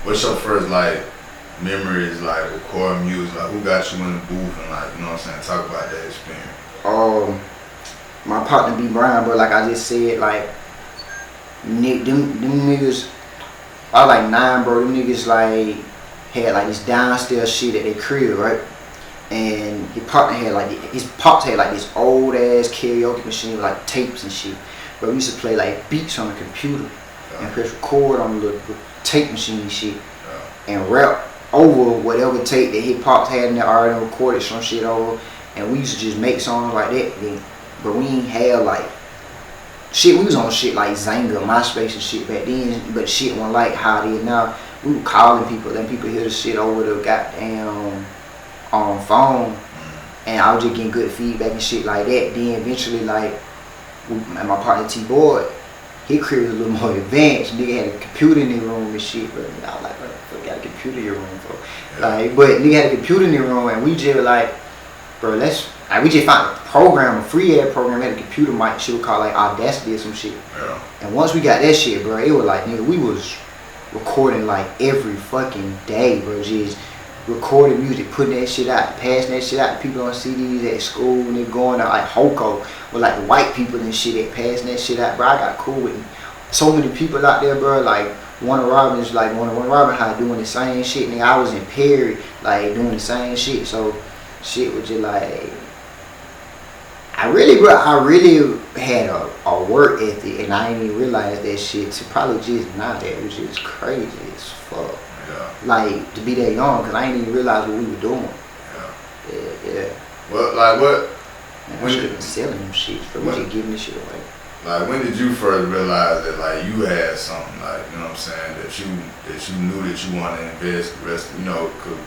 what's your first like memories like recording music? Like who got you in the booth and like you know what I'm saying? Talk about that experience. My partner B Brian, bro. Like I just said, like them niggas. I was like 9, bro. Them niggas like had like this downstairs shit at their crib, right? And his partner had like his pops had like this old ass karaoke machine with like tapes and shit. But we used to play like beats on the computer and press record on the little tape machine and shit and rap over whatever tape that his pops had in there already recorded some shit over. And we used to just make songs like that then. But we ain't had like shit. We was on shit like Zanga, MySpace and shit back then. But shit wasn't like how it is now. We were calling people, letting people hear the shit over the goddamn phone, and I was just getting good feedback and shit like that. Then eventually, like, my partner T-Boy, his crib was a little more advanced. Nigga had a computer in the room and shit, but I was like, what the fuck, got a computer in your room for? Like, but nigga had a computer in the room, and we just like, bro, we just found a program, a free air program, had a computer mic, shit we call like Audacity or some shit. Yeah. And once we got that shit, bro, it was like, nigga, we was recording like every fucking day, bro, just recording music, putting that shit out, passing that shit out to people on CDs at school, and they going out like Hoko with like the white people and shit, that passing that shit out, bro. I got cool with so many people out there, bro. Like one of Robin High doing the same shit, nigga. I was in Perry, like doing the same shit. So shit was just like, I really had a work ethic, and I didn't even realize that shit to probably just now. That was just crazy as fuck. Yeah. Like to be that young, cause I didn't even realize what we were doing. Yeah. Well, like what? Man, we should have been selling them shit, but we just giving this shit away. Like when did you first realize that like you had something, like you know what I'm saying, that you knew that you wanted to invest the rest, you know, cause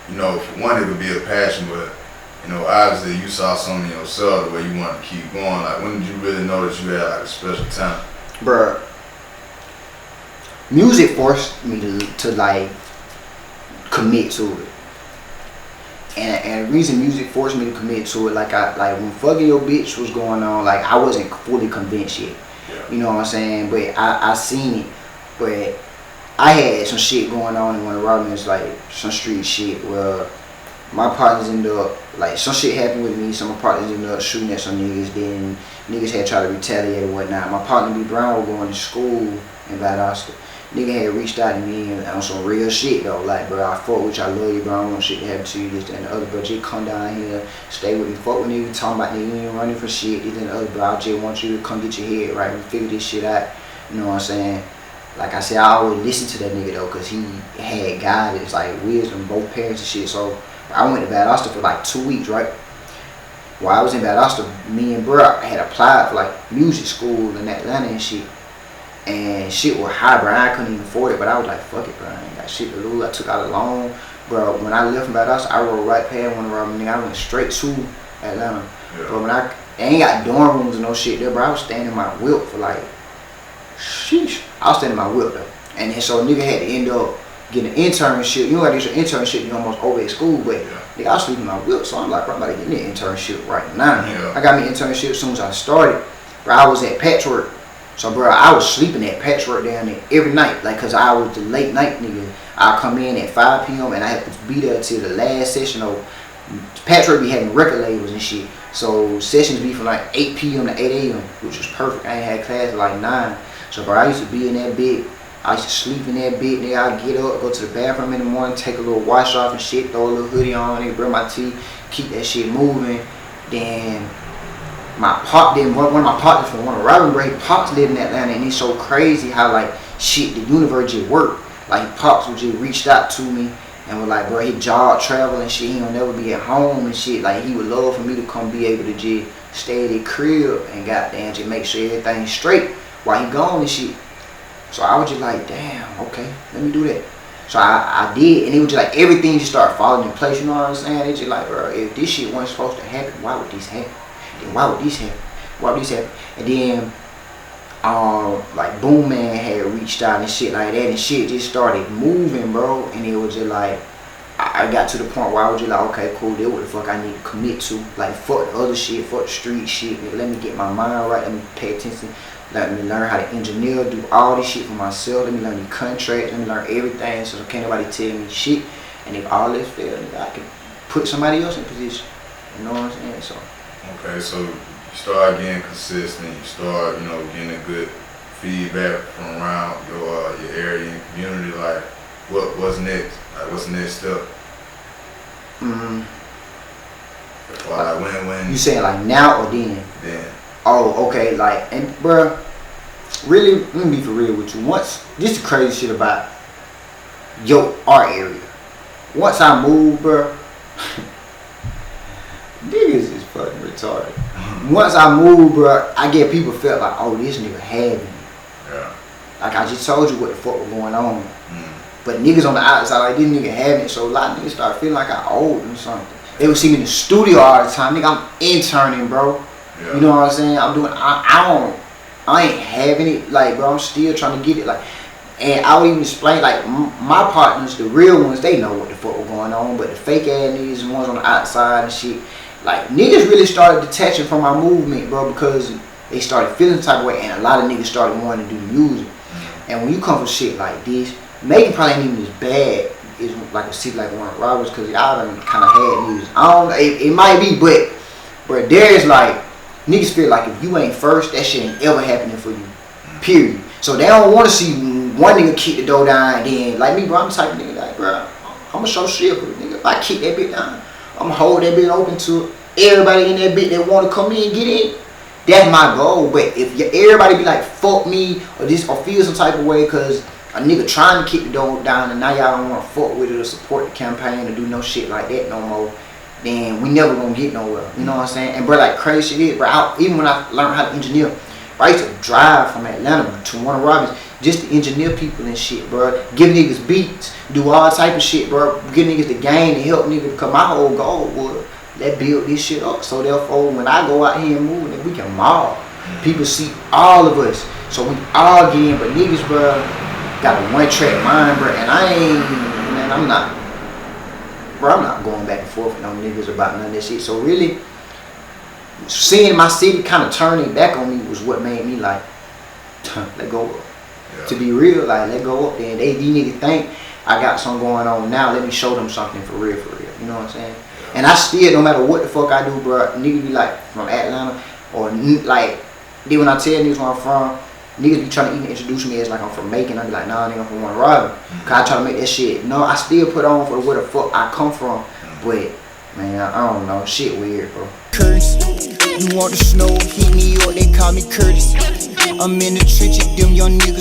you know for one it could be a passion, but you know obviously you saw something in yourself the way you wanted to keep going. Like when did you really know that you had like a special talent? Bruh, music forced me to like commit to it. And the reason music forced me to commit to it, like when Fucking Your Bitch was going on, like I wasn't fully convinced yet. Yeah. You know what I'm saying? But I seen it. But I had some shit going on in one of Robin's, like some street shit where my partners ended up, like some shit happened with me, some of my partners ended up shooting at some niggas, then niggas had tried to retaliate and whatnot. My partner B Brown was going to school in Valdosta. Nigga had reached out to me on some real shit though, like bro, I fuck with you, I love you, bro, I don't want shit to happen to you, this, that, and the other, bro, just come down here, stay with me, fuck with niggas, talking about niggas, you ain't running for shit, this and the other, bro, I just want you to come get your head right and figure this shit out, you know what I'm saying? Like I said, I always listen to that nigga though, cause he had guidance, like wisdom, both parents and shit, so I went to Valdosta for like 2 weeks, right? While I was in Valdosta, me and bro had applied for like music school in Atlanta and shit. And shit was high, bro. I couldn't even afford it, but I was like, fuck it, bro. I ain't got shit to lose. I took out a loan, bro. When I left from Valdosta, I rode right past one of our niggas. I went straight to Atlanta. Yeah. Bro, when they ain't got dorm rooms and no shit there, bro. I was staying in my whip for like, sheesh. I was staying in my whip though. And then so a nigga had to end up getting an internship. You know, like get your internship, you almost over at school, but nigga, I was sleeping in my whip, so I'm like, bro, I'm about to get me an internship right now. Yeah. I got me an internship as soon as I started. Bro, I was at Patchwork. So, bro, I was sleeping at Patchwork down there every night, like, cause I was the late night nigga. I come in at 5 p.m. and I had to be there till the last session. Or Patchwork be having record labels and shit, so sessions be from like 8 p.m. to 8 a.m., which was perfect. I ain't had class at like 9. So, bro, I used to be in that bed. I used to sleep in that bed. Nigga, I'd get up, go to the bathroom in the morning, take a little wash off and shit, throw a little hoodie on, nigga, brush my teeth, keep that shit moving. Then one of my partners from one of Robin Bray Pops lived in Atlanta, and it's so crazy how like shit the universe just worked. Like Pops would just reached out to me and was like, bro, he job travel and shit, he don't never be at home and shit. Like he would love for me to come be able to just stay at his crib and goddamn just make sure everything's straight while he gone and shit. So I was just like, damn, okay, let me do that. So I did, and it was just like everything just started falling in place, you know what I'm saying? It's just like, bro, if this shit wasn't supposed to happen, why would this happen? Then why would this happen? Why would this happen? And then like Boom Man had reached out and shit like that, and shit just started moving, bro. And it was just like I got to the point where I was just like, okay, cool, this what the fuck I need to commit to. Like fuck the other shit, fuck the street shit, nigga, let me get my mind right, let me pay attention Let me learn how to engineer, do all this shit for myself. Let me learn the contracts. Let me learn everything, so can't nobody tell me shit. And if all this fails, I can put somebody else in position. You know what I'm saying? So. Okay, so you start getting consistent. You start, getting a good feedback from around your area and community. Like, what's next? Like, what's the next step? Like when you saying like now or then? Then. Oh, okay. Like, and bruh, really, let me be for real with you. Once, this is the crazy shit about our area. Once I moved, bruh, niggas is fucking retarded. Once I moved, bruh, I get people felt like, oh, this nigga having it. Yeah. Like I just told you what the fuck was going on. But niggas on the outside, like this nigga having it, so a lot of niggas start feeling like I owed them something. They would see me in the studio all the time. Nigga, I'm interning, bro. Yeah. You know what I'm saying? I'm doing, I ain't having it. Like, bro, I'm still trying to get it. Like, and I would even explain, like, my partners, the real ones, they know what the fuck was going on. But the fake ass niggas, the ones on the outside and shit, like, niggas really started detaching from my movement, bro, because they started feeling the type of way. And a lot of niggas started wanting to do music. And when you come from shit like this, Macon probably ain't even as bad as like a city like Warren Roberts, because y'all done kind of had music. I don't know, it might be, but there's like, niggas feel like if you ain't first, that shit ain't ever happening for you, period. So they don't want to see one nigga kick the door down and then, like me, bro, I'm the type of nigga like, bro, I'm gonna show shit for it, nigga. If I kick that bitch down, I'm gonna hold that bitch open to everybody in that bitch that want to come in and get in. That's my goal. But if everybody be like, fuck me, or feel some type of way because a nigga trying to kick the door down and now y'all don't want to fuck with it or support the campaign or do no shit like that no more, then we never gonna get nowhere. You know what I'm saying? And bro, like crazy shit is, bro, even when I learned how to engineer, bro, I used to drive from Atlanta to Warner Robins just to engineer people and shit, bro. Give niggas beats, do all type of shit, bro. Give niggas the game to help niggas, because my whole goal was let's build this shit up. So therefore, when I go out here and move, then we can mob. People see all of us, so we all get in. But niggas, bro, got a one-track mind, bro, and I'm not going back and forth with no niggas about none of that shit. So really, seeing my city kind of turning back on me was what made me like, let go up. Yeah. To be real, like, let go up there. These niggas think I got something going on now. Let me show them something for real, for real. You know what I'm saying? Yeah. And I still, no matter what the fuck I do, bro, niggas be like from Atlanta, or like, then when I tell niggas where I'm from, niggas be trying to even introduce me as like I'm from Macon. I be like, nah, nigga, I'm from Warner Robins. Cause I try to make that shit. No, I still put on for where the fuck I come from. But, man, I don't know. Shit weird, bro. Curtis, you want the snow, hit me up, they call me Curtis. I'm in the trenches, them young niggas